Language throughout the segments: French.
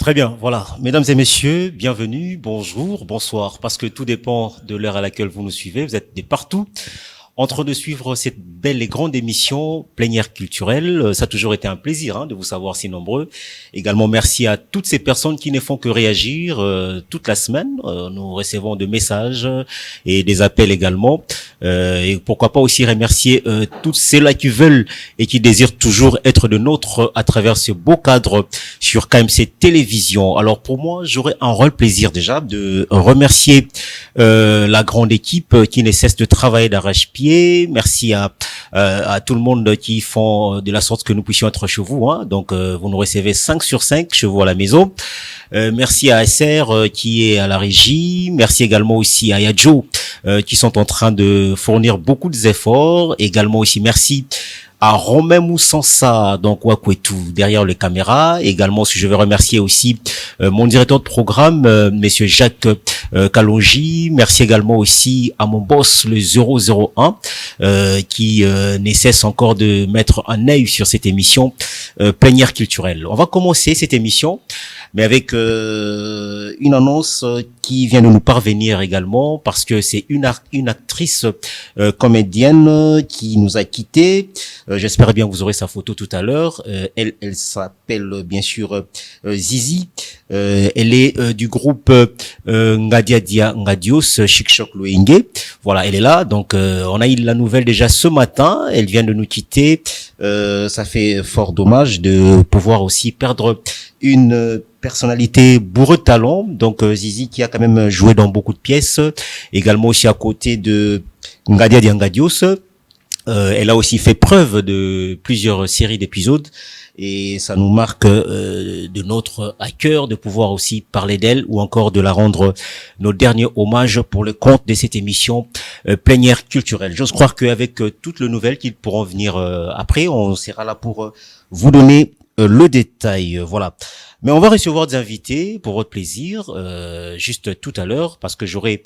Très bien, voilà. Mesdames et messieurs, bienvenue, bonjour, bonsoir, parce que tout dépend de l'heure à laquelle vous nous suivez. Vous êtes de partout en train de suivre cette belle et grande émission plénière culturelle. Ça a toujours été un plaisir de vous savoir si nombreux. Également, merci à toutes ces personnes qui ne font que réagir toute la semaine. Nous recevons des messages et des appels également. Et pourquoi pas aussi remercier tous ceux-là qui veulent et qui désirent toujours être de nôtres à travers ce beau cadre sur KMC Télévision. Alors pour moi, j'aurais un réel plaisir déjà de remercier la grande équipe qui ne cesse de travailler d'arrache-pied. Merci à tout le monde qui font de la sorte que nous puissions être chez vous. Donc, vous nous recevez 5 sur 5 chez vous à la maison. Merci à SR qui est à la régie. Merci également aussi à Yadjo qui sont en train de fournir beaucoup d'efforts. Également aussi merci à Romain Moussansa, donc Wakwetu, derrière les caméras. Également, si je veux remercier aussi mon directeur de programme, Monsieur Jacques Kalonji. Merci également aussi à mon boss, le 001, qui ne cesse encore de mettre un œil sur cette émission plénière culturelle. On va commencer cette émission, mais avec une annonce qui vient de nous parvenir également, parce que c'est une actrice comédienne qui nous a quittés. J'espère bien que vous aurez sa photo tout à l'heure. Elle s'appelle bien sûr Zizi. Elle est du groupe Ngadiadia Ngadios Chikchok Loenge. Voilà, elle est là. Donc on a eu la nouvelle déjà ce matin. Elle vient de nous quitter. Ça fait fort dommage de pouvoir aussi perdre une personnalité bourreux de talent. Donc Zizi qui a quand même joué dans beaucoup de pièces. Également aussi à côté de Ngadiadia Ngadios. Elle a aussi fait preuve de plusieurs séries d'épisodes et ça nous marque de notre à cœur de pouvoir aussi parler d'elle ou encore de la rendre nos derniers hommages pour le compte de cette émission plénière culturelle. J'ose croire qu'avec toutes les nouvelles qui pourront venir après, on sera là pour vous donner le détail. Voilà. Mais on va recevoir des invités pour votre plaisir, juste tout à l'heure, parce que j'aurai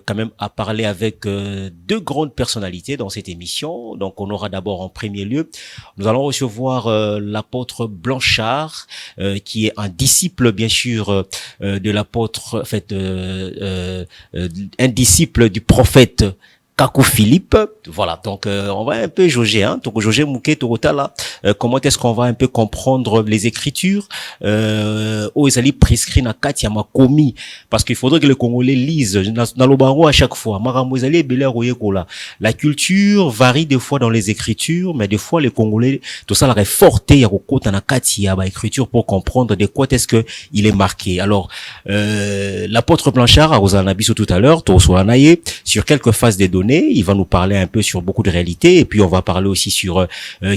quand même à parler avec deux grandes personnalités dans cette émission. Donc, on aura d'abord en premier lieu, nous allons recevoir l'apôtre Blanchard, qui est un disciple, bien sûr, de l'apôtre, en fait, un disciple du prophète Kakou Philippe. Voilà, donc on va un peu jauger, donc jauger Mouké Torotala. Comment est-ce qu'on va un peu comprendre les écritures où ils allaient prescrire na kati ya makomi, parce qu'il faudrait que les Congolais lisent dans le barreau à chaque fois. La culture varie des fois dans les écritures, mais des fois les Congolais tout ça la forte ya kokota na kati ya ba écriture pour comprendre de quoi est-ce que il est marqué. Alors l'apôtre Blanchard a Rosanabiso tout à l'heure, Tosoanaye sur quelques phases des données. Il va nous parler un peu sur beaucoup de réalités et puis on va parler aussi sur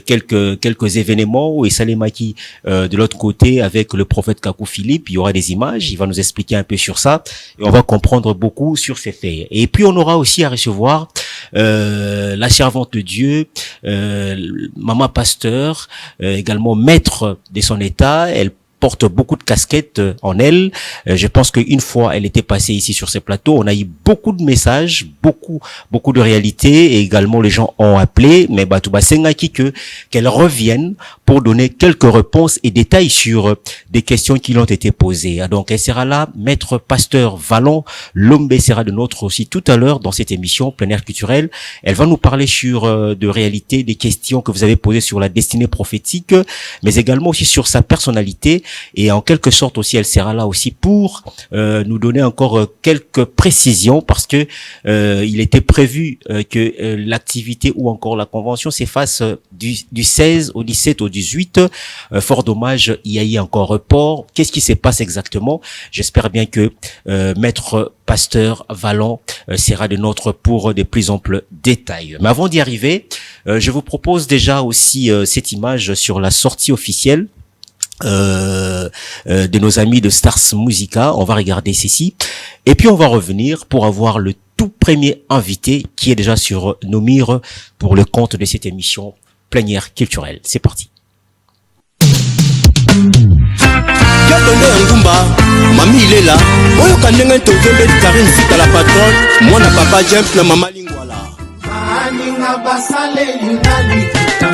quelques événements où Salemaki de l'autre côté avec le prophète Kakou Philippe. Il y aura des images, il va nous expliquer un peu sur ça et on va comprendre beaucoup sur ces faits. Et puis on aura aussi à recevoir la servante de Dieu, maman pasteur, également maître de son état. Elle porte beaucoup de casquettes en elle. Je pense qu'une fois elle était passée ici sur ce plateau, on a eu beaucoup de messages, beaucoup de réalités et également les gens ont appelé, mais Batouba Sengaki qu'elle revienne pour donner quelques réponses et détails sur des questions qui lui ont été posées. Donc elle sera là, maître pasteur Valon Lombe sera de notre aussi tout à l'heure dans cette émission plénière culturelle. Elle va nous parler sur de réalités, des questions que vous avez posées sur la destinée prophétique, mais également aussi sur sa personnalité. Et en quelque sorte aussi, elle sera là aussi pour nous donner encore quelques précisions parce que il était prévu que l'activité ou encore la convention s'efface du 16 au 17 au 18. Fort dommage, il y a eu encore report. Qu'est-ce qui se passe exactement? J'espère bien que maître pasteur Valon sera de notre pour de plus amples détails. Mais avant d'y arriver, je vous propose déjà aussi cette image sur la sortie officielle de nos amis de Stars Musica. On va regarder ceci et puis on va revenir pour avoir le tout premier invité qui est déjà sur nos murs pour le compte de cette émission plénière culturelle. C'est parti. Mami il est là. Oyo kandenga tokembe Karine Fita la patronne. Moi na papa James na mama Lingwala. Aninga basale yunali kita.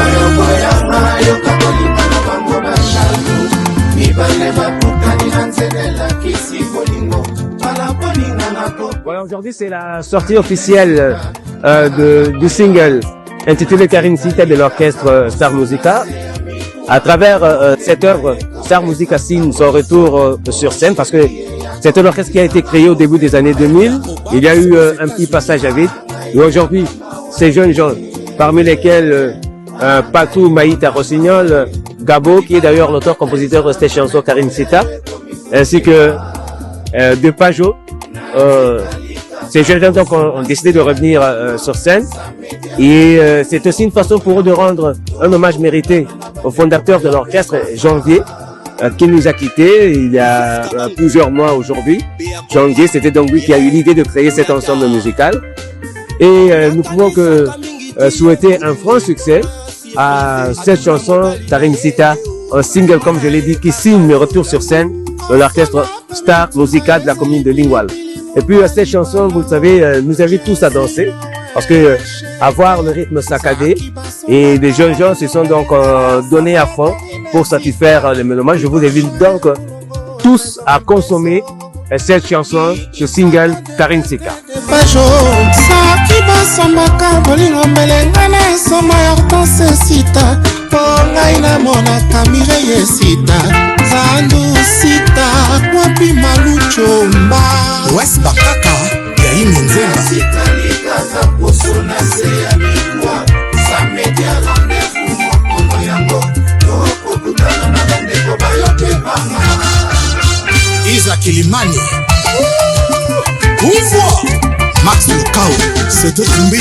Oyo boya mayo katolika na bango bashalu. Voilà, aujourd'hui c'est la sortie officielle du single intitulé Karine Sita de l'orchestre Star Musica. À travers cette œuvre, Star Musica signe son retour sur scène parce que c'est un orchestre qui a été créé au début des années 2000. Il y a eu un petit passage à vide. Et aujourd'hui, ces jeunes gens, parmi lesquels Patou Maïta Rossignol, Gabo, qui est d'ailleurs l'auteur-compositeur de cette chanson Karine Sita, ainsi que de Pajot, ces jeunes gens donc ont décidé de revenir sur scène. Et c'est aussi une façon pour eux de rendre un hommage mérité au fondateur de l'orchestre, Janvier, qui nous a quittés il y a plusieurs mois aujourd'hui. Janvier, c'était donc lui qui a eu l'idée de créer cet ensemble musical. Et nous pouvons que souhaiter un franc succès à cette chanson, Karine Sita, un single, comme je l'ai dit, qui signe le retour sur scène de l'orchestre Star Musica de la commune de Lingwal. Et puis cette chanson, vous le savez, nous invite tous à danser, parce que avoir le rythme saccadé, et les jeunes gens se sont donc donnés à fond pour satisfaire les mélomanes. Je vous invite donc tous à consommer cette chanson, ce single Karine Sita. West Bakaka, Yahi Minzemba. Isa Kilimani. Ouvre Max Lukao, c'est de Kumbia.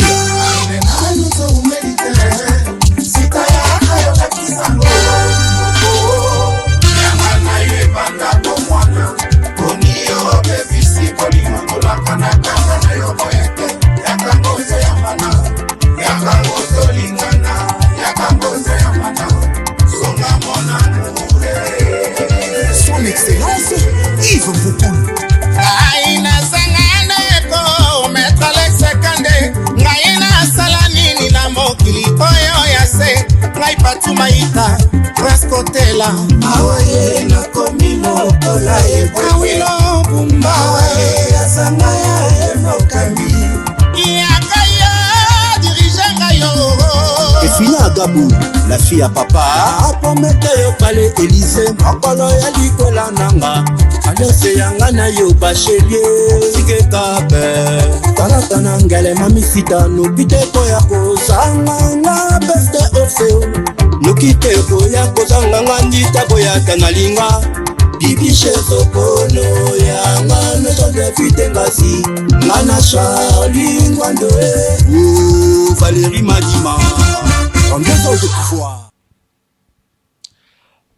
Son Excellence Yves Moukoul. Aina sangane ko maître Alex Kande ngaina salanini na mokili oyo yase ngai Patou Maïta Rascotela awaye na komino kola e awilo bumba awaye asangaya emokami yakaya dirigeant yo. Et Fina Agabou, la fille à papa. Apomete yo pale Élysée, makolo ya likola nanga. Alose yanga na yo bachelier, sike kabe. Talata na ngele mamisita, nupite koya kozanga nga beste ofeo. Nukite koya kozanga nga ndita koya kanalinga. Bibishe tokono yanga notonde pite ngasi. Ngana Charlie Ngwandoe, ou Valérie Madima.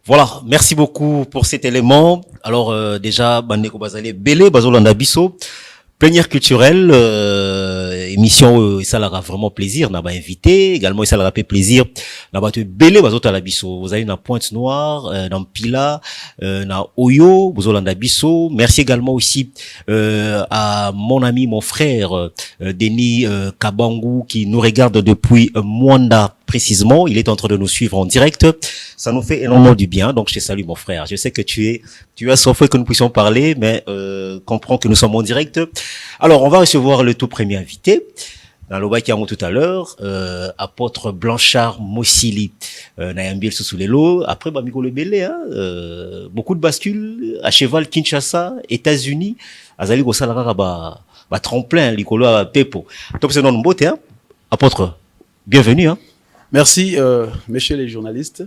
Voilà, merci beaucoup pour cet élément. Alors déjà, Bandeko Bazale, Belé, Bazolanda Bisso, plénière culturelle, émission, ça leur a vraiment plaisir, n'a pas invité, également ça leur a fait plaisir, n'a pas Belé, Bazotala Bisso, vous avez une pointe noire, dans Pila, dans Oyo, Bazolanda Bisso. Merci également aussi à mon ami, mon frère, Denis Kabangou, qui nous regarde depuis Mwanda précisément. Il est en train de nous suivre en direct. Ça nous fait énormément du bien. Donc, je te salue, mon frère. Je sais que tu as souffert que nous puissions parler, mais comprends que nous sommes en direct. Alors, on va recevoir le tout premier invité. Dans le bas qui a tout à l'heure, apôtre Blanchard Mossili, Nayambiel Sousoulelo. Après, Bamigo le Belé, hein, beaucoup de bascules à cheval, Kinshasa, États-Unis, Azali Gosalara, tremplin, Licolo à Pepo. Donc, c'est non beauté, hein. Apôtre, bienvenue, hein. Merci, messieurs les journalistes.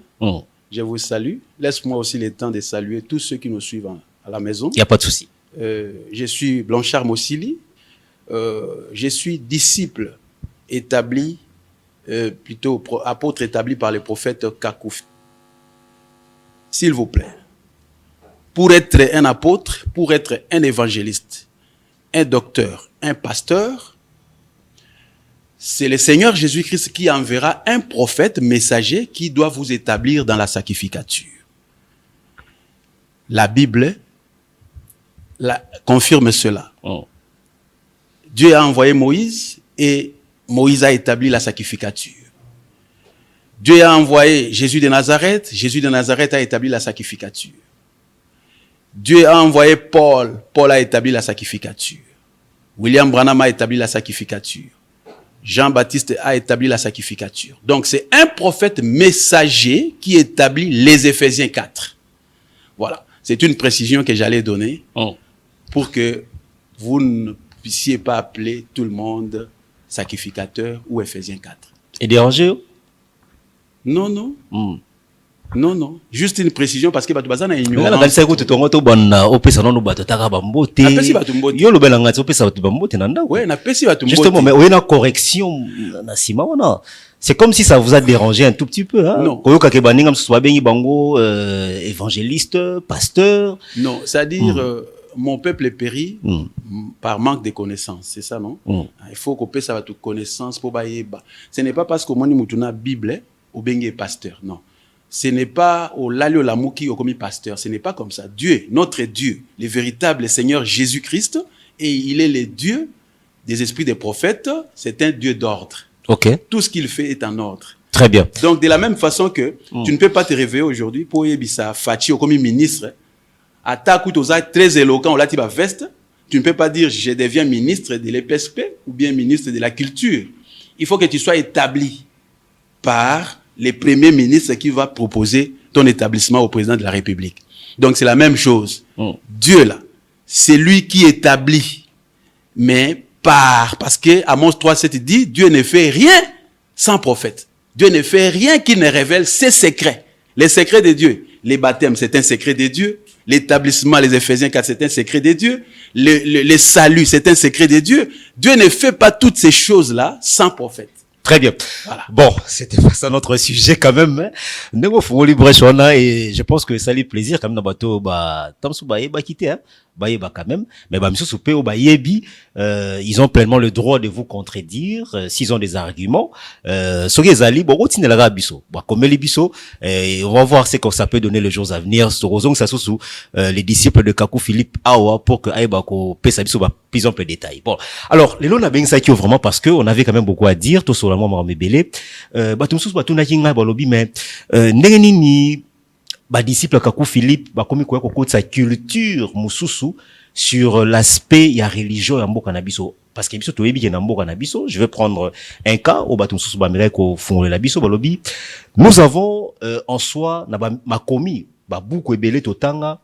Je vous salue. Laisse-moi aussi le temps de saluer tous ceux qui nous suivent à la maison. Il n'y a pas de souci. Je suis Blanchard Mossili. Je suis disciple établi, plutôt apôtre établi par le prophète Kakoufi. S'il vous plaît, pour être un apôtre, pour être un évangéliste, un docteur, un pasteur, c'est le Seigneur Jésus-Christ qui enverra un prophète messager qui doit vous établir dans la sanctificature. La Bible confirme cela. Dieu a envoyé Moïse et Moïse a établi la sanctificature. Dieu a envoyé Jésus de Nazareth a établi la sanctificature. Dieu a envoyé Paul. Paul a établi la sacrificature. William Branham a établi la sacrificature. Jean-Baptiste a établi la sacrificature. Donc, c'est un prophète messager qui établit les Éphésiens 4. Voilà. C'est une précision que j'allais donner pour que vous ne puissiez pas appeler tout le monde sacrificateur ou Éphésiens 4. Et dérangé? Non, non. Non, non. Juste une précision parce que Batoubaza n'a ignoré. Justement, mais il y a une correction. C'est comme si ça vous a dérangé un tout petit peu. Hein? Non. Évangéliste, pasteur. Non, c'est-à-dire, mon peuple est péri par manque de connaissances. C'est ça, non? Il faut qu'on puisse avoir toute connaissance pour bailler. Ce n'est pas parce que moi, nous avons Bible ou bien pasteur. Non. Ce n'est pas au lalio lamouki ou comme pasteur. Ce n'est pas comme ça. Dieu, notre Dieu, le véritable Seigneur Jésus-Christ, et il est le Dieu des esprits des prophètes. C'est un Dieu d'ordre. Ok. Tout ce qu'il fait est en ordre. Très bien. Donc, de la même façon que tu ne peux pas te réveiller aujourd'hui pour yebisa Fachi ou comme ministre, à ta coup, tu es très éloquent, on l'a dit, veste, tu ne peux pas dire je deviens ministre de l'EPSP ou bien ministre de la culture. Il faut que tu sois établi par les premiers ministres qui va proposer ton établissement au président de la République. Donc, c'est la même chose. Dieu, là, c'est lui qui établit, mais parce que Amos 3:7 dit, Dieu ne fait rien sans prophète. Dieu ne fait rien qui ne révèle ses secrets. Les secrets de Dieu. Les baptêmes, c'est un secret de Dieu. L'établissement, les Éphésiens 4, c'est un secret de Dieu. Le salut, c'est un secret de Dieu. Dieu ne fait pas toutes ces choses-là sans prophète. Très bien. Voilà. Bon, c'était pas ça notre sujet quand même. Hein. Et je pense que ça lui plaisir quand même dans bateau tamsu quitter hein. Quand même, mais ils ont pleinement le droit de vous contredire s'ils ont des arguments. On va voir ce que ça peut donner les jours à venir. Les disciples de Kakou Philippe Awa pour que Aïbako pesa biso plus ample détail. Bon, alors les lois bien ça qui vraiment parce que on avait quand même beaucoup à dire tout sur la mort mebele. Mais ndengenini disciple Kakou Philippe komi ko sa culture mususu sur l'aspect ya religion ya mboka na biso parce que biso toyebi ke na mboka na biso. Je vais prendre un cas au bato mususu ba mireko ko fondre la biso balobi. Nous avons en soi na makomi ba buku ebele totanga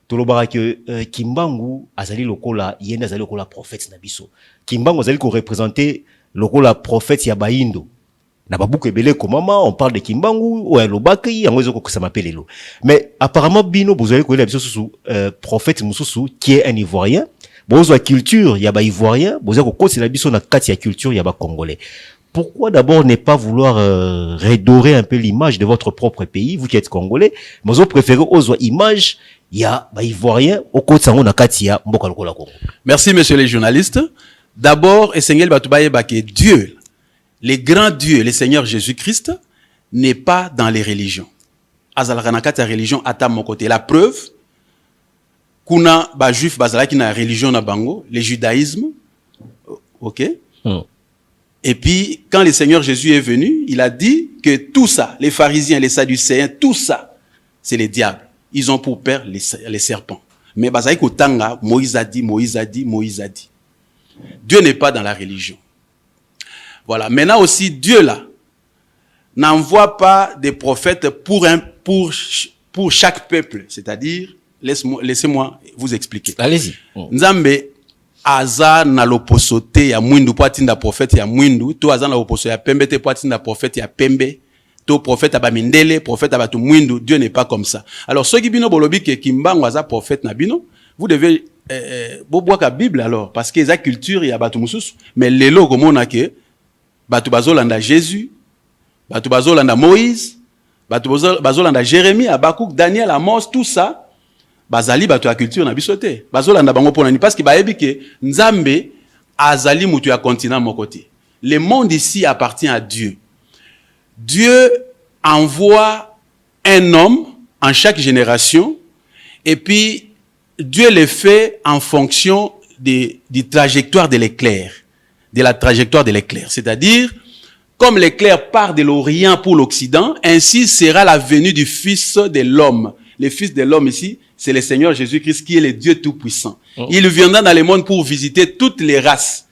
tolobara ke Kimbangu azali lokola yenda azali lokola prophète na biso. Kimbangu azali ko représenter lokola prophète ya Baindo. Na babuku ebele komama on parle de Kimbangu ou Lobaki yango ezoko ko ça m'appelle lo. Mais apparemment bino bozali ko la biso sous prophète mususu qui est un Ivoirien. Bozo culture ya ba Ivoirien, bozo ko kosi la biso na kati ya culture ya ba Congolais. Pourquoi d'abord ne pas vouloir redorer un peu l'image de votre propre pays, vous qui êtes Congolais, mais vous préférez ozo image ya ba Ivoirien au kosi sango na kati ya mboka lokola Congo. Merci messieurs les journalistes. D'abord Esengel Batubaye Baké Dieu. Le grand Dieu, le Seigneur Jésus-Christ, n'est pas dans les religions. Azalakanakata religion ata mon côté. La preuve, kuna ba juif bazala qui na religion na bango, le judaïsme, ok. Et puis quand le Seigneur Jésus est venu, il a dit que tout ça, les pharisiens, les sadducéens, tout ça, c'est les diables. Ils ont pour père les serpents. Mais bazala kotanga, Moïse a dit. Dieu n'est pas dans la religion. Voilà. Maintenant aussi, Dieu là n'envoie pas des prophètes pour chaque peuple. C'est-à-dire, laissez-moi vous expliquer. Allez-y. Nzambe aza na loposote ya mwindu po atinda prophète ya mwindu, to aza na loposo ya pembe te po atinda prophète ya pembe, to prophète abamindele, prophète abatu mwindu. Dieu n'est pas comme ça. Alors, ceux qui bino bolobi ke Kimbangu aza prophète na bino, vous devez boire la Bible alors, parce que la culture ya batu mususu, mais lelo komona ke Batu bazolanda Jésus, Batu bazolanda Moïse, Batu bazolanda Jérémie, Habakkuk, Daniel, Amos, tout ça, bazali batu ya culture na bisote. Bazolanda bango pona ni parce que baebi ke Nzambe azali mutu ya continent mon côté. Le monde ici appartient à Dieu. Dieu envoie un homme en chaque génération et puis Dieu le fait en fonction du trajectoire de l'éclair. De la trajectoire de l'éclair. C'est-à-dire, comme l'éclair part de l'Orient pour l'Occident, ainsi sera la venue du Fils de l'homme. Le Fils de l'homme ici, c'est le Seigneur Jésus-Christ qui est le Dieu Tout-Puissant. Il viendra dans le monde pour visiter toutes les races,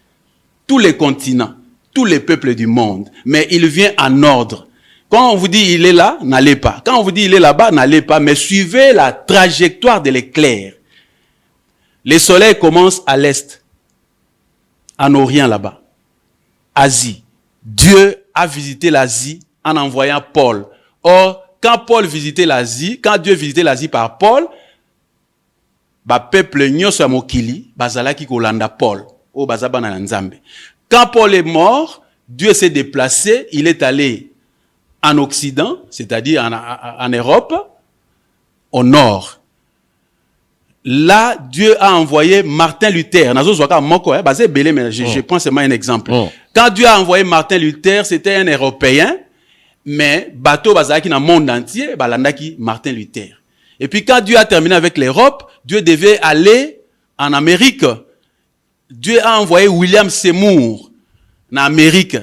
tous les continents, tous les peuples du monde. Mais il vient en ordre. Quand on vous dit il est là, n'allez pas. Quand on vous dit il est là-bas, n'allez pas. Mais suivez la trajectoire de l'éclair. Le soleil commence à l'est, en Orient là-bas. Asie. Dieu a visité l'Asie en envoyant Paul. Or, quand Paul visitait l'Asie, quand Dieu visitait l'Asie par Paul, peuple nyonso ya mokili bazalaki kolanda Paul o bazaba na nzambe. Quand Paul est mort, Dieu s'est déplacé, il est allé en Occident, c'est-à-dire en Europe, au nord. Là, Dieu a envoyé Martin Luther. Je prends seulement un exemple. Quand Dieu a envoyé Martin Luther, c'était un Européen, mais bateau bazalaki dans le monde entier, balandaki Martin Luther. Et puis quand Dieu a terminé avec l'Europe, Dieu devait aller en Amérique. Dieu a envoyé William Seymour en Amérique.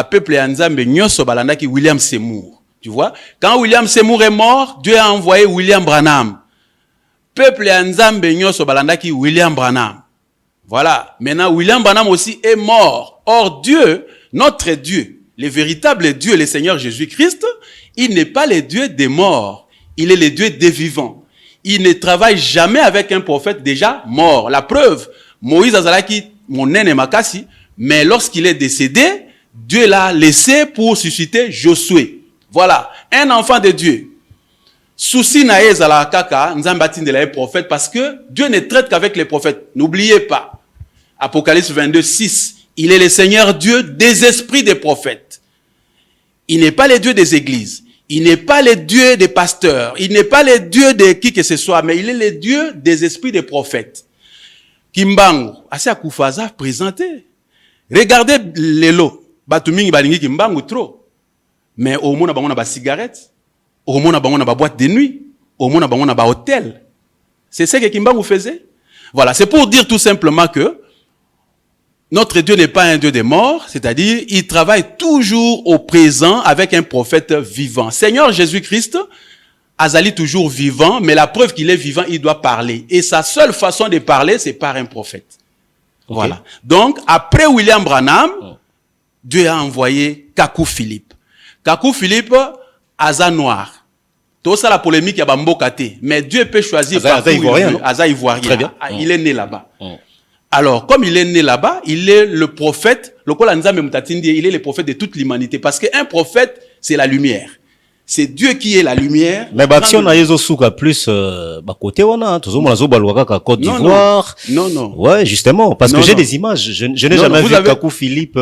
Peuple Nzambe nyonso balandaki William Seymour. Tu vois? Quand William Seymour est mort, Dieu a envoyé William Branham. Peuple Nzambe nyonso balandaki William Branham. Voilà. Maintenant, William Branham aussi est mort. Or, Dieu, notre Dieu, le véritable Dieu, le Seigneur Jésus-Christ, il n'est pas le Dieu des morts. Il est le Dieu des vivants. Il ne travaille jamais avec un prophète déjà mort. La preuve, Moïse azalaki mon nene makasi, mais lorsqu'il est décédé, Dieu l'a laissé pour susciter Josué. Voilà, un enfant de Dieu. Souci na ezala kaka, nzamba tindela prophète, parce que Dieu ne traite qu'avec les prophètes. N'oubliez pas. Apocalypse 22, 6. Il est le Seigneur Dieu des esprits des prophètes. Il n'est pas le Dieu des églises. Il n'est pas le Dieu des pasteurs. Il n'est pas le Dieu de qui que ce soit, mais il est le Dieu des esprits des prophètes. Kimbangu, assez Akufaza présenté. Regardez les lots. Batumingi balingi Kimbangu trop. Mais au moins, on a ba cigarette. Au moins, on a ba boîte de nuit. Au moins, on a ba hôtel. C'est ce que Kimbangu faisait. Voilà. C'est pour dire tout simplement que notre Dieu n'est pas un Dieu des morts, c'est-à-dire, il travaille toujours au présent avec un prophète vivant. Seigneur Jésus-Christ, Azali toujours vivant, mais la preuve qu'il est vivant, il doit parler. Et sa seule façon de parler, c'est par un prophète. Okay. Voilà. Donc, après William Branham, Dieu a envoyé Kakou Philippe. Kakou Philippe, Aza noir. Tout ça, la polémique, il y a Bambokate. Mais Dieu peut choisir Aza ivoirien. Aza ivoirien. Très bien. Il est né là-bas. Alors, comme il est né là-bas, il est le prophète, il est le prophète de toute l'humanité. Parce qu'un prophète, c'est la lumière. C'est Dieu qui est la lumière. Mais si on a yezo souka plus côté on a toujours mon balouaka Côte d'Ivoire. Non. Ouais, justement parce que j'ai des images. Je n'ai jamais vu Kakou Philippe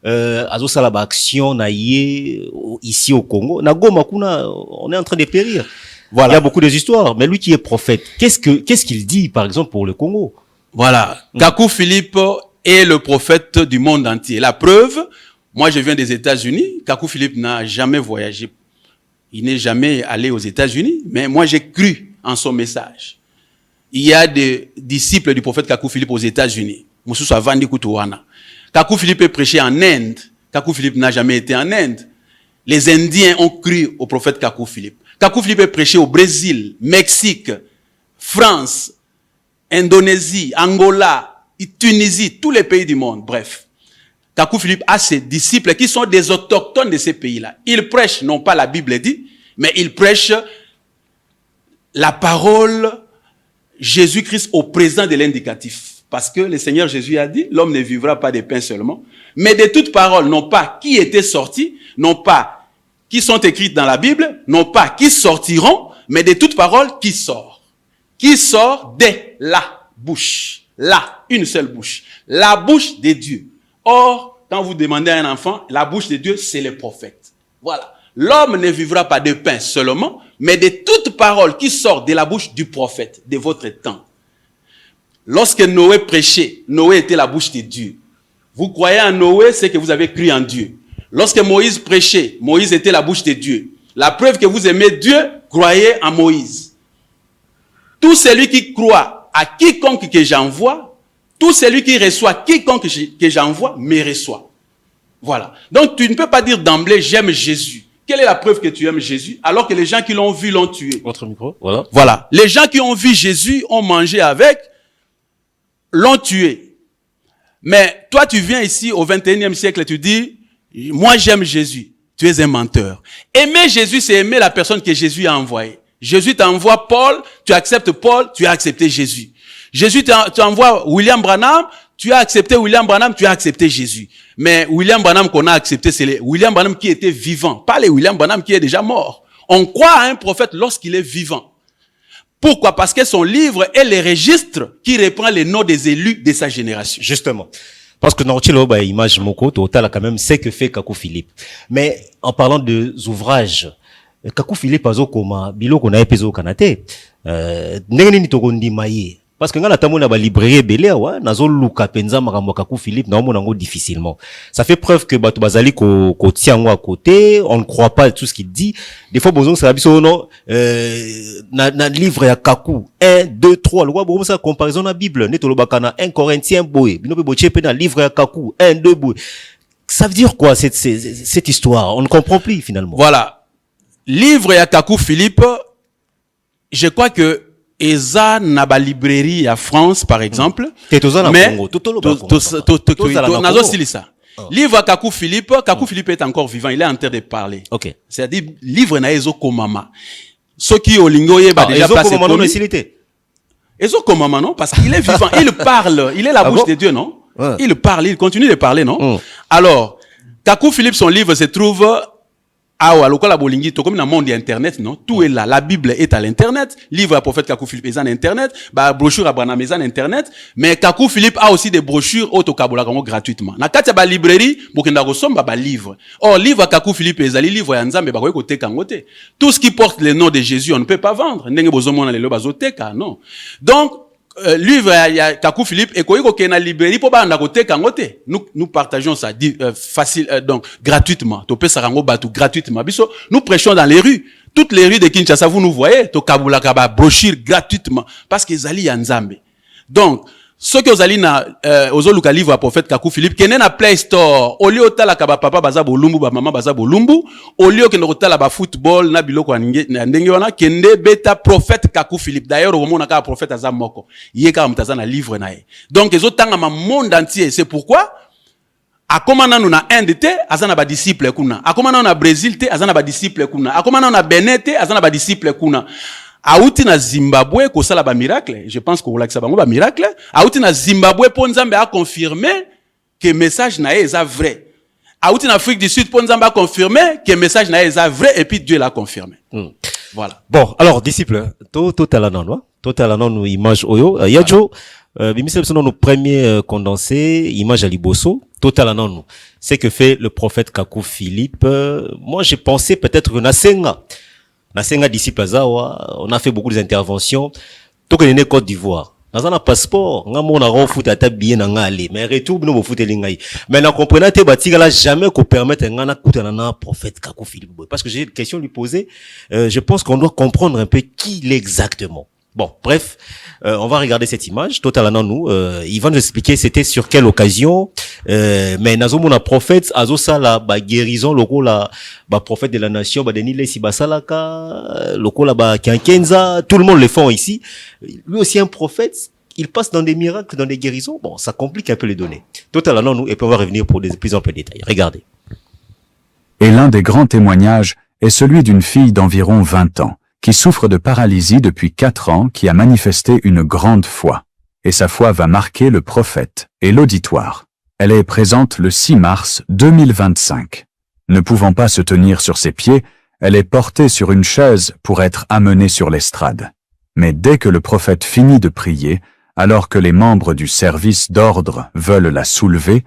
azo salaba action naie ici au Congo. Na Goma kuna on est en train de périr. Voilà. Il y a beaucoup d'histoires, mais lui qui est prophète, qu'est-ce qu'il dit par exemple pour le Congo? Voilà. Kakou Philippe est le prophète du monde entier. La preuve, moi je viens des États-Unis. Kakou Philippe n'a jamais voyagé. Il n'est jamais allé aux États-Unis, mais moi j'ai cru en son message. Il y a des disciples du prophète Kakou Philippe aux États-Unis. Moussous Avandi Kutuwana. Kakou Philippe est prêché en Inde. Kakou Philippe n'a jamais été en Inde. Les Indiens ont cru au prophète Kakou Philippe. Kakou Philippe est prêché au Brésil, Mexique, France, Indonésie, Angola, Tunisie, tous les pays du monde, bref. Kakou Philippe a ses disciples qui sont des autochtones de ces pays-là. Ils prêchent, non pas la Bible dit, mais ils prêchent la parole Jésus-Christ au présent de l'indicatif. Parce que le Seigneur Jésus a dit, l'homme ne vivra pas de pain seulement, mais de toutes paroles, non pas qui étaient sorties, non pas qui sont écrites dans la Bible, non pas qui sortiront, mais de toutes paroles qui sortent. Qui sort de la bouche. Là, une seule bouche. La bouche de Dieu. Or, quand vous demandez à un enfant, la bouche de Dieu, c'est le prophète. Voilà. L'homme ne vivra pas de pain seulement, mais de toute parole qui sort de la bouche du prophète, de votre temps. Lorsque Noé prêchait, Noé était la bouche de Dieu. Vous croyez en Noé, c'est que vous avez cru en Dieu. Lorsque Moïse prêchait, Moïse était la bouche de Dieu. La preuve que vous aimez Dieu, croyez en Moïse. Tout celui qui croit à quiconque que j'envoie, tout celui qui reçoit quiconque que j'envoie, me reçoit. Voilà. Donc tu ne peux pas dire d'emblée, j'aime Jésus. Quelle est la preuve que tu aimes Jésus alors que les gens qui l'ont vu l'ont tué? Votre micro, voilà. Voilà. Les gens qui ont vu Jésus, ont mangé avec, l'ont tué. Mais toi, tu viens ici au 21e siècle et tu dis, moi j'aime Jésus. Tu es un menteur. Aimer Jésus, c'est aimer la personne que Jésus a envoyée. Jésus t'envoie Paul, tu acceptes Paul, tu as accepté Jésus. Jésus t'envoie William Branham, tu as accepté William Branham, tu as accepté Jésus. Mais William Branham qu'on a accepté, c'est William Branham qui était vivant, pas les William Branham qui est déjà mort. On croit à un prophète lorsqu'il est vivant. Pourquoi? Parce que son livre est le registre qui reprend les noms des élus de sa génération. Justement. Parce que dans le image moko total quand même c'est que fait Kakou Philippe. Mais en parlant des ouvrages, Kakou Philippe azo koma biloko na epezo kanate. Ndenge ni tokondi maye. Parce que ngala tamona ba librairie belé wa nazo luka penza makambo Kakou Philippe na mona ngo difficilement. Ça fait preuve que bato bazali ko tient à côté, on ne croit pas à tout ce qu'il dit. Des fois bonzong ça biso non na livre ya Kakou 1 2 3 le wa bo ça comparaison na Bible ne to lobaka na 1 Corinthiens boy bino pe boche pe na livre ya Kakou 1 2 boy. Ça veut dire quoi cette histoire? On ne comprend plus finalement. Voilà. Livre ya Kakou Philippe, je crois que Eza na ba librairie à France par exemple, mais nazo silisa. Livre à Kakou Philippe est encore vivant, il est en train de parler. OK. C'est-à-dire livre na ezo komama. Ceux qui olingo ye ba déjà passé pour ezo komama non parce qu'il est vivant, il parle, il est la bouche de Dieu non? Ouais. Il parle, il continue de parler non? Alors, Kakou Philippe son livre se trouve ah, lokola bolingi to comme dans le monde internet non, tout est là, la Bible est à l'internet, livre à prophète Kakou Philippe est en internet, bah brochure à Branham est en internet, mais Kakou Philippe a aussi des brochures autokabola gratuitement. Na kati ba librairie bokenda ko somba ba livre. Or livre à Kakou Philippe ezali livre ya Nzambe ba ko teka ngote. Tout ce qui porte le nom de Jésus on ne peut pas vendre. Ndenge bozomona lelo bazoteka non. Donc livre ya Kakou Philippe et koyiko kena librairie po banda ko teka ngote. Nous partageons ça facile donc gratuitement. To pe sarango batu gratuitement. Biso nous prêchons dans les rues. Toutes les rues de Kinshasa vous nous voyez to kabula kaba brochure gratuitement parce que zali ya Nzambe. Donc ceux qui ozali na ozoluka livre à prophète Kakou Philippe kene na Play Store au lieu otala kaba papa baza bolumbu ba mama baza bolumbu au lieu kene otala ba football na biloko na ndenge wana kende beta prophète Kakou Philippe d'ailleurs au moment na prophète aza moko yeka mutaza na livre na ye donc ezotanga ma monde entier c'est pourquoi akomana nous na Inde te azana ba disciple kuna akomana na Brésil te azana ba disciple kuna akomana na Benin te azana ba disciple kuna Aouti na Zimbabwe ko sala ba miracle, je pense que olakisa bango ba miracle. Aouti na Zimbabwe po Nzambe a confirmé que message na eza vrai. Aouti na Afrique du Sud po Nzambe a confirmé que message na eza vrai et puis Dieu l'a confirmé. Voilà. Bon, alors disciple, totalement image oyo yajo bimisel sono no premier condensé image à liboso totalement c'est que fait le prophète Kakou Philippe. Moi j'ai pensé peut-être que Nasenga disciple azawa, on a fait beaucoup d'interventions. Tout que Côte d'Ivoire. Dans un passeport, nga mona ro foot ata bien nga aller, mais retour no foot elingai. Mais na comprenant te batika là jamais qu'on permette nga na kutana na prophète Kakou Philippe. Parce que j'ai une question à lui poser, je pense qu'on doit comprendre un peu qui il est exactement. Bon, bref, on va regarder cette image. Totalement nous, il va nous expliquer c'était sur quelle occasion. Mais nazo mona prophète azosa la ba guérison loko la ba prophète de la nation ba denile si basalaka loko la ba Kinkenza, tout le monde le font ici. Lui aussi un prophète, il passe dans des miracles, dans des guérisons. Bon, ça complique un peu les données. Totalement nous et puis on va revenir pour des plus amples détails. Regardez. Et l'un des grands témoignages est celui d'une fille d'environ 20 ans qui souffre de paralysie depuis 4 ans, qui a manifesté une grande foi. Et sa foi va marquer le prophète et l'auditoire. Elle est présente le 6 mars 2025. Ne pouvant pas se tenir sur ses pieds, elle est portée sur une chaise pour être amenée sur l'estrade. Mais dès que le prophète finit de prier, alors que les membres du service d'ordre veulent la soulever,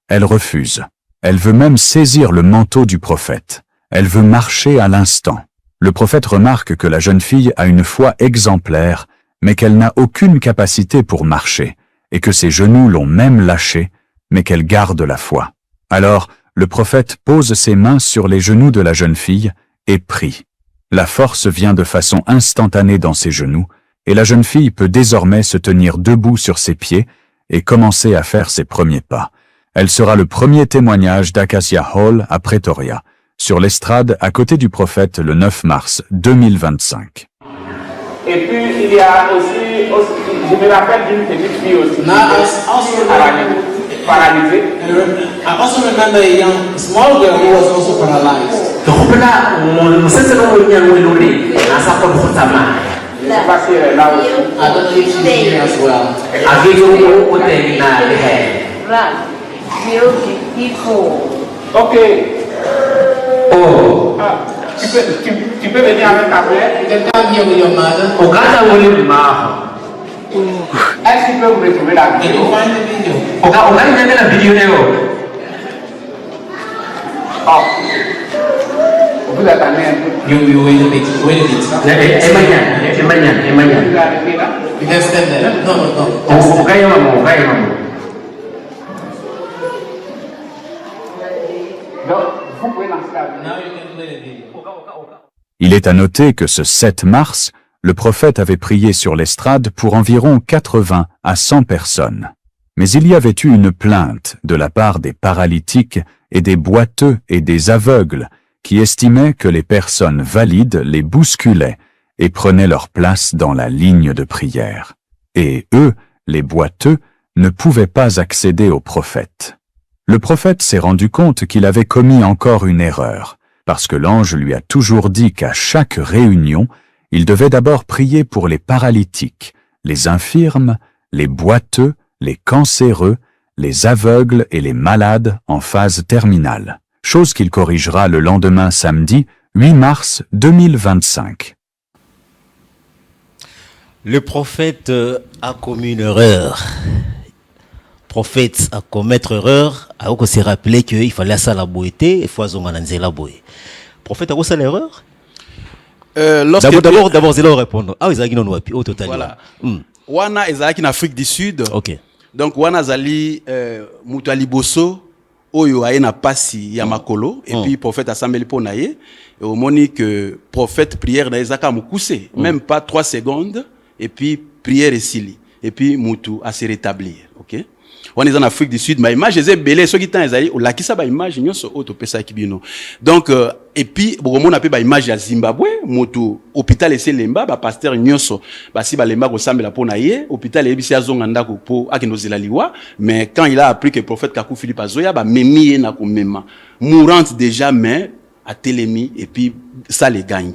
elle refuse. Elle veut même saisir le manteau du prophète. Elle veut marcher à l'instant. Le prophète remarque que la jeune fille a une foi exemplaire, mais qu'elle n'a aucune capacité pour marcher, et que ses genoux l'ont même lâchée, mais qu'elle garde la foi. Alors, le prophète pose ses mains sur les genoux de la jeune fille et prie. La force vient de façon instantanée dans ses genoux, et la jeune fille peut désormais se tenir debout sur ses pieds et commencer à faire ses premiers pas. Elle sera le premier témoignage d'Acacia Hall à Pretoria, sur l'estrade à côté du prophète le 9 mars 2025. Et puis il y a aussi je me rappelle d'une petite fille aussi. Paralysée. I also remember a young small girl who was also paralyzed. Je ne sais pas si elle est là aussi. I don't know if she's here as well. Ok. Oh. Tu peux venir avec ta mère. You can come here with your mother. Est-ce qu'il peut vous retrouver la Can vidéo? you find the video? Oh. Vous attendez un peu. You wait a bit. Wait a bit. Vous allez là? You can stand there. No. Donc, vous pouvez lancer la vidéo. Now you can play the video. Il est à noter que ce 7 mars, le prophète avait prié sur l'estrade pour environ 80 à 100 personnes. Mais il y avait eu une plainte de la part des paralytiques et des boiteux et des aveugles qui estimaient que les personnes valides les bousculaient et prenaient leur place dans la ligne de prière. Et eux, les boiteux, ne pouvaient pas accéder au prophète. Le prophète s'est rendu compte qu'il avait commis encore une erreur, parce que l'ange lui a toujours dit qu'à chaque réunion, il devait d'abord prier pour les paralytiques, les infirmes, les boiteux, les cancéreux, les aveugles et les malades en phase terminale, chose qu'il corrigera le lendemain samedi 8 mars 2025. Le prophète a commis une erreur. Le prophète a commettre erreur, a aussi rappelé qu'il fallait ça la beauté, il faut azongananze la beauté. Le prophète a aussi l'erreur. D'abord, c'est là répondre. Ah, ils ont wapi au total. Voilà. Wana ezalaki na Afrique du Sud. OK. Donc wana zali mutu aliboso oyo aye na pasi ya makolo et puis prophète asambeli po na ye et omoni que prophète prière na ezaka mukuse même pas 3 secondes et puis prière esili et puis mutu a se rétablir. OK. On est en Afrique du Sud, ma image est belé, ceux qui t'ont ezali ou la qui ça ba image nyonso auto pesa kibino. Donc et puis bokomo na pe ba image ya Zimbabwe, moto hôpital ese lemba ba pasteur nyonso ba si ba lemba ko sambela pona ye, hôpital ebisi azonga ndako po akinozela liwa, mais quand il a appris que le prophète Kakou Philippe Azoya ba memi ye na ko mema, mourante déjà mais à télémi et puis ça les gagne.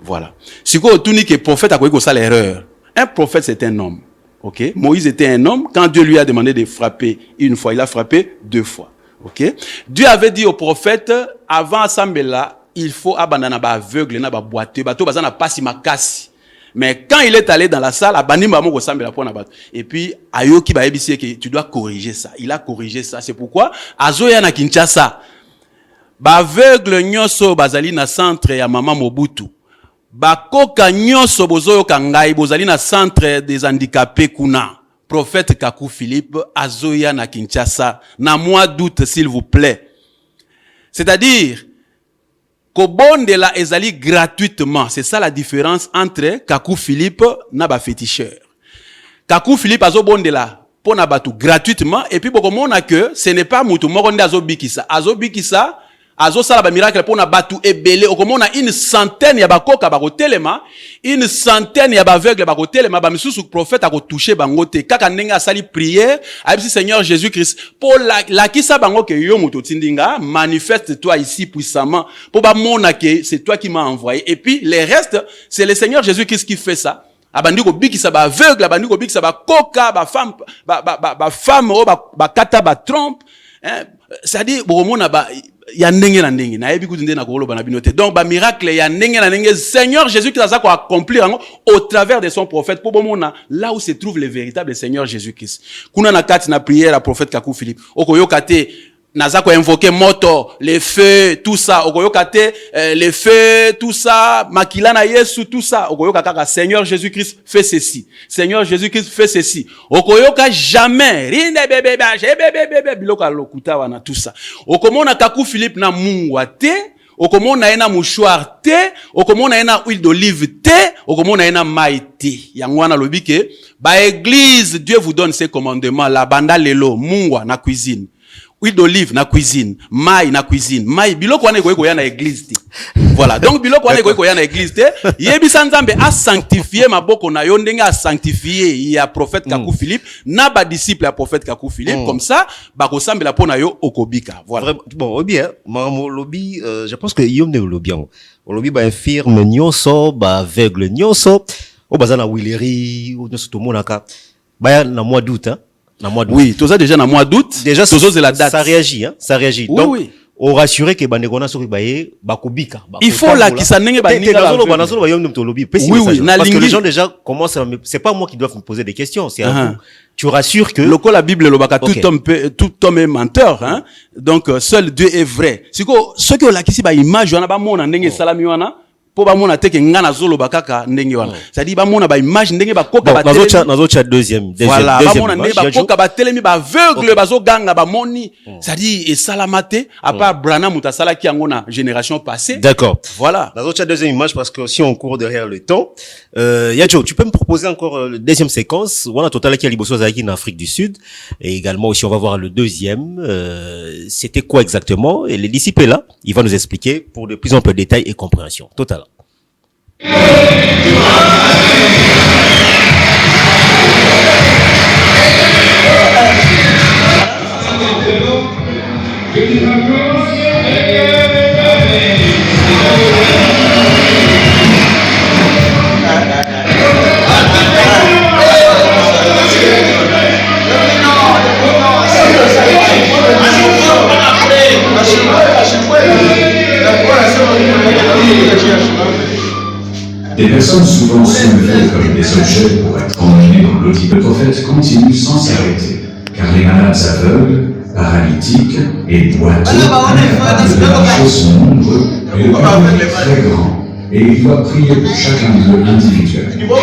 Voilà. Siko tuni que prophète a ko ça l'erreur. Un prophète c'est un homme. OK? Moïse était un homme. Quand Dieu lui a demandé de frapper une fois, il a frappé 2 fois. OK? Dieu avait dit au prophète, avant Asambela, il faut abandonner ba aveugle, na ba boiteux, bato bazana pasi makasi. Mais quand il est allé dans la salle, abandonner ba moko Asambela pour na bato. Et puis, ayoki ba ebisi que tu dois corriger ça. Il a corrigé ça. C'est pourquoi, azoya na Kinshasa, ba aveugle nyonso bazali na centre ya Mama Mobutu. Bakoka nyonso bozoyo kangai bozali na centre des handicapés kuna. Prophète Kakou Philippe azoya na Kinshasa na mois d'août s'il vous plaît. C'est-à-dire kobonde la ezali gratuitement. C'est ça la différence entre Kakou Philippe na ba féticheur. Kakou Philippe azobonde la pona batu gratuitement et puis bokomona que ce n'est pas mutu moko nde azobikisa. Azobikisa azo sala ba miracle pona batu ebele okomona une centaine ya bakoka bakotelema, une centaine ya baveugle bakotelema, ba misusu prophète akotoucher bango te kaka ndenge asali prière ayebisi Seigneur Jésus-Christ pour la kisa bango ke yo moto tindinga manifeste toi ici puissamment pour ba mona que c'est toi qui m'as envoyé et puis les restes c'est le Seigneur Jésus-Christ qui fait ça. Abandi ko bikisa ba aveugle, abandi ko bikisa ba koka, ba femme ba kata ba trompe, hein, c'est-à-dire bokomona ba ya ndenge na ndenge na yebi kutunde na koloba na binote. Donc ba miracle ya ndenge na ndenge Seigneur Jésus qui a accomplir au travers de son prophète pour bomona là où se trouve le véritable Seigneur Jésus-Christ. Kuna na kati na prière à prophète Kakou Philippe okoyokate nazako invoquer moto les feux tout ça okoyokate les feux tout ça makila na Yesu tout ça okoyoka kaka Seigneur Jésus-Christ fait ceci, Seigneur Jésus-Christ fait ceci, okoyoka jamais rinde bébé biloka lokuta wana tout ça okomona Kakou Philippe na mungwa te, okomona ena mouchoir te, okomona ena huile d'olive te, okomona ena mai te. Yangwana lobike ba église Dieu vous donne ses commandements la banda lelo mungwa na cuisine. huile d'olive na cuisine, maï na cuisine, maï biloko wana eko ya na église te. Voilà. Donc biloko wana eko ya na église te. Yebisa Nzambe a sanctifier maboko na yo ndenge a sanctifier ya prophète Kakou Philippe na ba disciple ya prophète Kakou Philippe comme ça ba ko sambela pona yo okobika. Voilà. Bon, bien, mamo lobby je pense que yom ne lobby en. Lobby ba infirme nyonso, ba aveugle nyonso, o bazana wileri, o nyonso to monaka. Ba na mois d'août hein. Oui, tout ça déjà dans mois d'août. Déjà, c'est la date. Ça réagit, hein. Ça réagit. Oui, donc, oui. On rassure que bandegona soki baye bakobika. Il faut là qui s'anenge baninga. Oui, oui. Parce que les gens déjà commencent à c'est pas moi qui dois me poser des questions, c'est à vous. Tu rassures que la Bible le baka tout homme est menteur hein. Donc seul Dieu est vrai. Siko ceux qui ont la kisi ba image wana ba mona ndenge salami wana po ba mona teke ngana zolo bakaka ndenge wana. Ça dit ba mona ba image ndenge ba koka ba nazo cha deuxième voilà ba mona ndenge ba koka ba telemi ba aveugle bazo ganga ba moni. Ça dit et salamate à part Branham mutasala ki ngona génération passée. D'accord. Voilà. Nazo cha deuxième image parce que si on court derrière le temps Yadjo, tu peux me proposer encore la deuxième séquence. Voilà total qui a liboso zaki en Afrique du Sud et également aussi on va voir le deuxième c'était quoi exactement et les disciples là, il va nous expliquer pour de plus ample détails et compréhension. Total. Des personnes souvent soulevées comme des objets pour être emmenés dans l'audit. Le prophète continue sans s'arrêter, car les malades aveugles, paralytiques et boiteux, incapables de marcher sont nombreux et le public est très grand, et il doit prier pour chacun d'eux individuellement.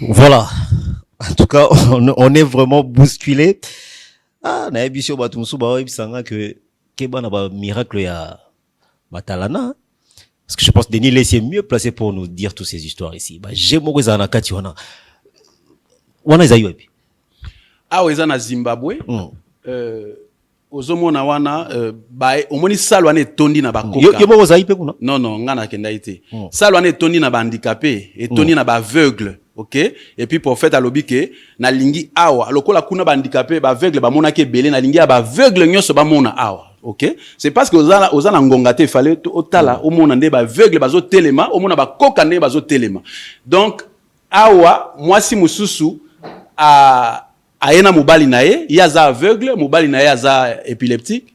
Voilà. En tout cas, on est vraiment bousculé. Ah, na ebisio batumsu ba ebisanga que keba na ba miracle ya batalana. Parce que je pense que Denis Lessier est mieux placé pour nous dire toutes ces histoires ici. Bah, j'ai mon réseau na kati wana. Wana izayo epi. Ah, weza na Zimbabwe. Ozomona wana ba omoni salle wana etondi na bakoka. Yo mo zaipe kuna? Non non, ngana kenda ite. Salle wana etondi na ba handicapé, etondi na ba aveugle. OK? Et puis prophète alobi ke na lingi awa lokola kuna ba handicapé ba aveugle ba mona ke belé na lingi ba aveugle nyonso ba mona awa. OK? C'est parce que ozana ngongate il fallait otala o mona nde ba aveugle bazo telema, o mona ba koka nde bazo telema. Donc awa mwasi mususu a ayena mobali na ye, yaza aveugle, mobali na ye aza épileptique.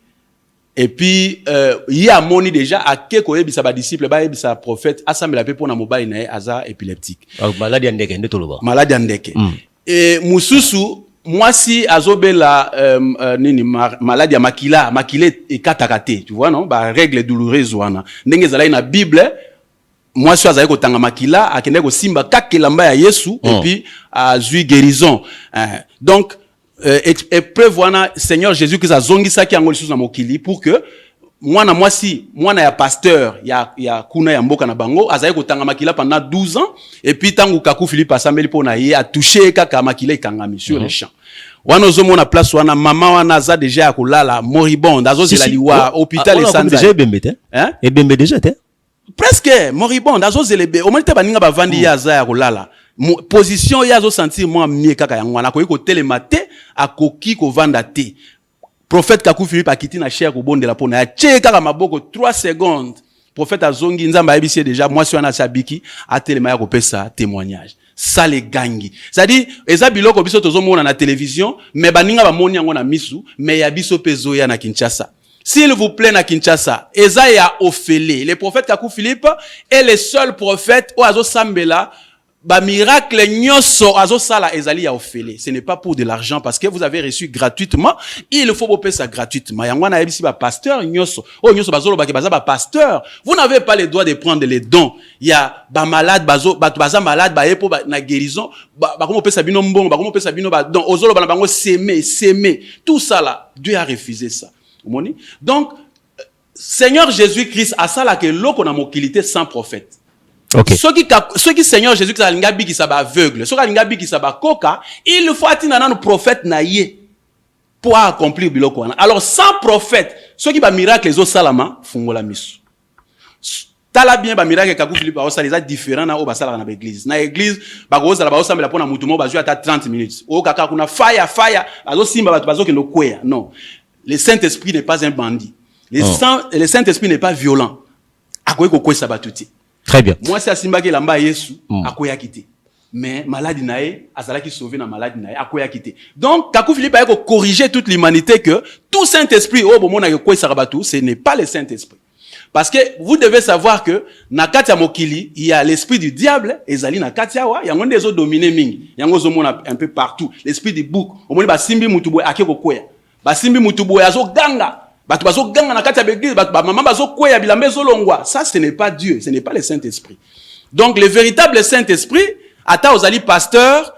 Et puis il y a moni déjà à keko yebisa ba disciple ba yebisa prophète assemblée pe pona mobile na aza épileptique. Maladie andeke nde toloba. Maladie andeke. Et mususu moi si azobela nini maladie makile et katakate, tu vois non? Ba règle douloureuse wana. Ndenge zala na Bible moi si azali kotanga makila akende ko simba kakelamba ya Yesu et puis azui guérison. Donc épreuve wana Seigneur Jésus qui azongisa ki angoli sous na mokili pour que moi si ya pasteur ya kuna ya mboka na bango azali kotanga makila pendant 12 ans et puis tangu Kaku Philippe asambeli pona ye a touché kaka makila ikangami sur les champs. Wana ozomona place wana mama wana za déjà ya kolala moribonde azozela liwa hôpital et santé déjà ebembete hein ebembe déjà te presque moribonde azozela be o monite baninga bavandi ya za ya kolala position ya zo sentir moi mie kaka ya ngwana ko telema te akoki ko vanda te. Prophète Kaku Philippe a quitté na chair au bonde de la pona ya tche kaka maboko 3 secondes. Prophète azongi nzamba yebisi déjà moi si wana sabiki a telema ya ko pesa témoignage. Ça les gangi. C'est-à-dire eza biloko biso tozomona na télévision mais baninga ba moni yango na misu mais ya biso pezo ya na Kinshasa. S'il vous plaît na Kinshasa, eza ya Ophélé. Le prophète Kaku Philippe est le seul prophète ou azo sambela ba miracle nyoso azo sala ezali ya Ophélé. Ce n'est pas pour de l'argent parce que vous avez reçu gratuitement, il faut payer ça gratuitement. Yangwana yebisi ba pasteur nyoso. Oh nyoso bazolo ba ke baza ba pasteur. Vous n'avez pas le droit de prendre les dons. Il y a ba malade bazo baza malade ba yepo na guérison ba comment pesa bino mbongo ba comment pesa bino ba don ozolo ba na bango s'aimer. Tout ça là, Dieu a refusé ça. Donc Seigneur Jésus-Christ a ça là que loko na mokilité sans prophète. Okay. Ceux qui Seigneur Jésus Christ a lingabi qui saba aveugle, ceux qui a lingabi qui saba koka, il faut atteindre un prophète naïe pour accomplir biloko. Alors sans prophète, ceux qui ba miracle les autres salama fungola misu. Tala bien ba miracle Kaku Philippe ba ça les a différents na o ba sala na église. Na église ba ko sala ba osambela pona mutumo ba jouer à 30 minutes. O kaka kuna fire bazo simba bazo ke no kwea. Non. Le Saint-Esprit n'est pas un bandit. Le Saint-Esprit n'est pas violent. Akoye ko kwesa batuti. Très bien. Moi, c'est Simba qui lamba Yesu, akoya kité. Mais maladie nae, azala qui sauver na maladie nae, akoya kité. Donc, Kaku Philippe a corriger toute l'humanité que tout Saint-Esprit, oh, bon, mon akoya sarabatu, ce n'est pas le Saint-Esprit. Parce que vous devez savoir que, na katia mokili, il y a l'esprit du diable, ezali na katia wa, yango des autres dominés mingi. Yango zomona un peu partout. L'esprit du bouc. Au moins, ba simbi mutubo, akeko koya. Ba simbi mutubo, azo ganga. Batu bazo ganga na kati ya l'église, batu ba maman bazo kweya bilambe zolongwa. Ça ce n'est pas Dieu, ce n'est pas le Saint-Esprit. Donc le véritable Saint-Esprit, ata ozali pasteur,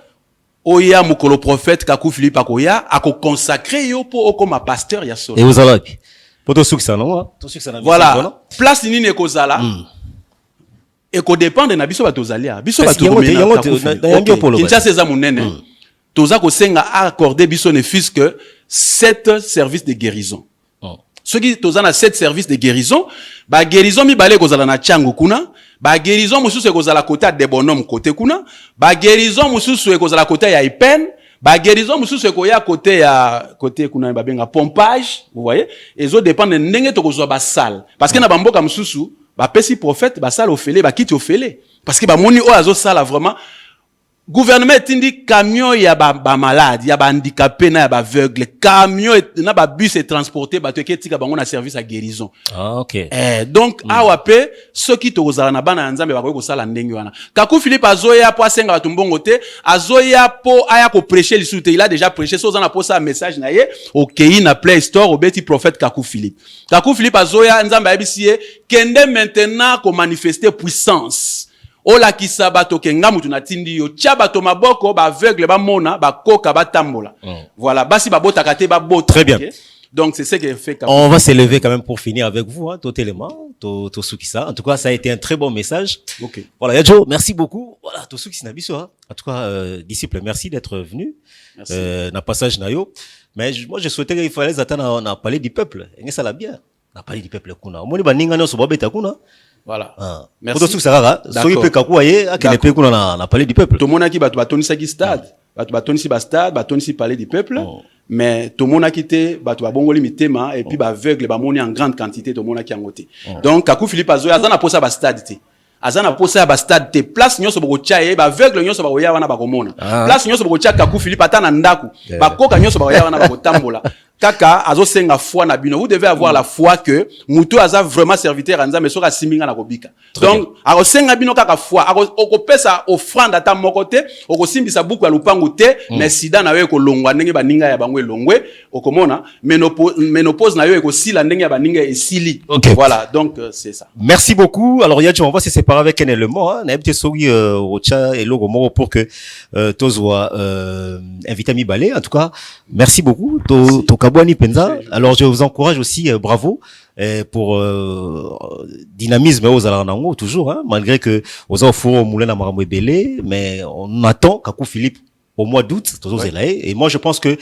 oya mukolo prophète Kaku Philippe akoya, ako consacrer yo po comme pasteur ya solo. Et vous allez poto suksa non? To suksa na voilà. Place nini ekozala. Eko dépendre na biso batozalia. Biso batomena. Kinshasa eza munene. Toza ko senga accorder biso ne fils que 7 services de guérison. Ceux qui tozana 7 services de guérison, ba guérison mi balé kozala na chango kuna, ba guérison mususu kozala côté de bonhomme côté kuna, ba guérison mususu kozala côté ya ipen, ba guérison mususu koya côté kuna ba benga pompage, vous voyez? Ezo dépend de ndenge to kozwa ba salle. Parce que na bamboka mususu, ba pesi prophète, ba salle Ophélé, ba kiti Ophélé. Parce que ba moni o azo salle vraiment gouvernement tindi camion ya ba malade, ya ba handicapé na ya ba aveugle, camion na ba bus est transporté ba teke tika bango na service à guérison. Ah OK. Donc awape ceux qui tozala na bana nzambe bakoki kosala ndenge wana. Kaku Philippe azoya po asenga batu mbongo te, azoya po aya ko prêcher li soute, il a déjà prêché so zana po sa message na ye, OK na Play Store au beti prophète Kaku Philippe. Kaku Philippe azoya nzambe abisiye kende maintenant ko manifester puissance. Ola kisaba tokenga mutu na tindi yo tia bato maboko ba aveugle ba mona ba koka ba tambola. Voilà, basi ba bota kate ba bota. Très bien. Okay? Donc c'est ce que fait Kaku. On va s'élever quand même pour finir avec vous hein, totalement, to sukisa. En tout cas, ça a été un très bon message. OK. Voilà, Yadjo, merci beaucoup. Voilà, to sukisa biso hein. En tout cas, disciple, merci d'être venu. Merci. Na passage na yo. Mais moi je souhaitais qu'il fallait attendre on a parlé du peuple. Et ça l'a bien. On a parlé du peuple kuna. Moni ba ninga no so babeta kuna. Voilà. Ah. Merci. Pour tout ça, soki pe kakuaye, akene pe kuna na parler du peuple. Tout le monde qui batonisa ki stade, batonisi ba stade, batonisi parler du peuple. Mais tout le monde qui était bongoli mitema et puis ba aveugle ba moni en grande quantité tout le monde qui angoté. Donc Kaku Philippe azoya azana posa ba stade te. Azana posa ba stade te. Place nyonso boko chaye ba aveugle nyonso ba oya wana ba komona. Place nyonso boko chaka Kaku Philippe atana ndaku. Ba koka nyonso ba oya wana ba kotambola. kaka azo senga foi na bino. Vous devez avoir la foi que mutu aza vraiment serviteur anza mais soka siminga na kobika. Donc azo senga bino kaka foi oko pesa offrande ata mokote oko simbisa buku ya lupango te mais sida na yo ko longwa ndenge baninga ya bango elongwe okomona ménopause na yo ko sila ndenge ya baninga esili. Voilà, donc c'est ça. Merci beaucoup. Alors Yadjo, on va se séparer avec un élément hein, na ebte sogi ocha et logo moko pour que tozwa invité mi balé. En tout cas, merci beaucoup. To kabwani penza. Alors je vous encourage aussi bravo pour dynamisme aux alanango toujours hein, malgré que aux enfants moulin na marambo belé mais on attend Kakou Philippe au mois d'août, et moi je pense que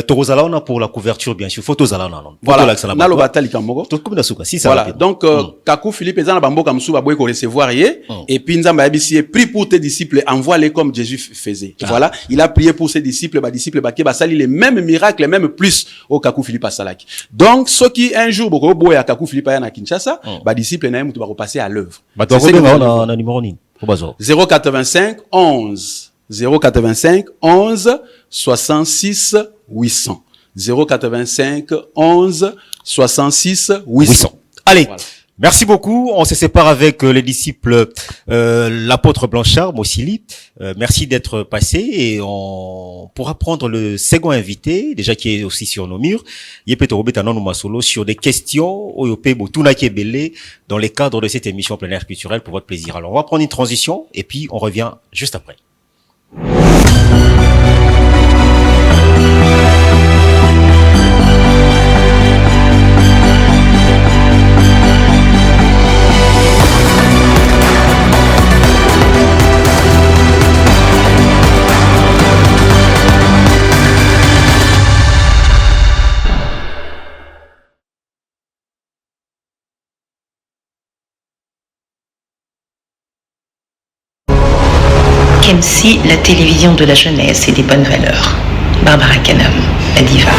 Torozala pour la couverture bien sûr, photos à la voilà, na lo batali kamoko. Si ça voilà, donc Kakou Philippe ezana bambo kamsu ba boy ko recevoir et puis nzamba yabisi prie pour tes disciples, envoie-les comme Jésus faisait. Voilà, il a prié pour ses disciples ba ke basali les mêmes miracles, les mêmes plus au Kakou Philippe asalaki. Donc ceux qui un jour boko boy à Kakou Philippe ya na Kinshasa, ba disciples na mutu ba repasser à l'œuvre. C'est na numéro ni 085 11 085 11 66 800 085 11 66 800. Allez, voilà. Merci beaucoup. On se sépare avec les disciples l'apôtre Blanchard Mossili. Merci d'être passé et on pourra prendre le second invité, déjà qui est aussi sur nos murs, Yepeto Robetano Masolo, sur des questions Oyope Botuna Kebele dans les cadres de cette émission plein air culturel pour votre plaisir. Alors on va prendre une transition et puis on revient juste après. MC, la télévision de la jeunesse et des bonnes valeurs. Barbara Canam, la diva.